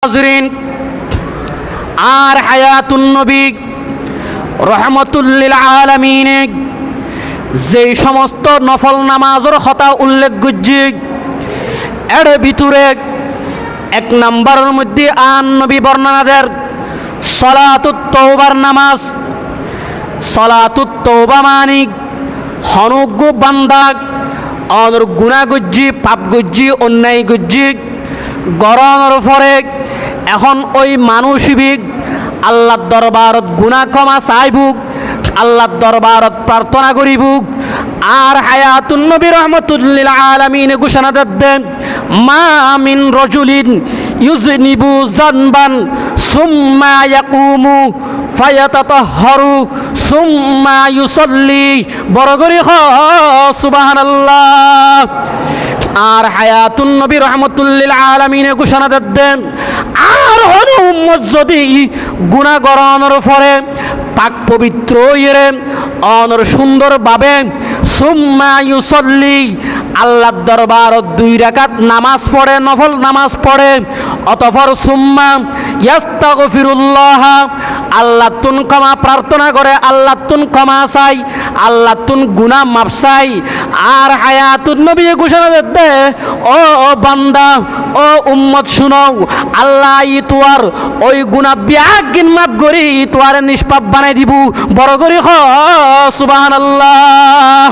হাজরিন, আর হায়াতুন নবী রহমতুল লিল আলামিন যেই সমস্ত নফল নামাজের কথা উল্লেখ করছি, এর ভিতরে এক নম্বরের মধ্যে আন নবী বর্ণনা দেন সলাতুত তওবার নামাজ। সলাতুত তওবা মানে হনুগ্য বান্দা অনর গুনাহ গজ্জি, পাপ গজ্জি, অন্যায় গজ্জি গরনের পরে এখন ওই মানসিক আল্লাহর দরবারত গুনাহ ক্ষমা চাইবুক, আল্লাহর দরবারত প্রার্থনা করিবুক। আর হায়াতুন নবী রহমতুল লিল আলামিন ঘোষণা দেন, মা মিন রাজুলিন ইউজনিবু যানবান সুম্মা ইয়াকুমু ফায়াতাতাহহারু সুম্মা ইউসাল্লি, বড় করে সুবহানাল্লাহ। আর হায়াতুন নবী রহমতুল লিল আলামিন ঘোষণা দেন, আর হন উম্মত যদি গুনাহ গরনের পরে পাক পবিত্র ইরে অনর সুন্দরভাবে সুম্মা ইউসাল্লি আল্লাহর দরবারত 2 রাকাত নামাজ পড়ে, নফল নামাজ পড়ে, অতঃপর সুম্মা ইস্তাগফিরুল্লাহ আল্লাহ তুন ক্ষমা প্রার্থনা করে, আল্লাহ তুন ক্ষমা চাই, আল্লাহ তুন গুনাহ মাফ চাই। আর হায়াতুন নবী ঘোষণা দে, ও বান্দা, ও উম্মত শুনো, আল্লাহ ই তোয়ার ওই গুনাহ বিয়াগিন মাফ করি তোয়ারে নিষ্পাপ বানাই দিব। বড় করি সুবহানাল্লাহ।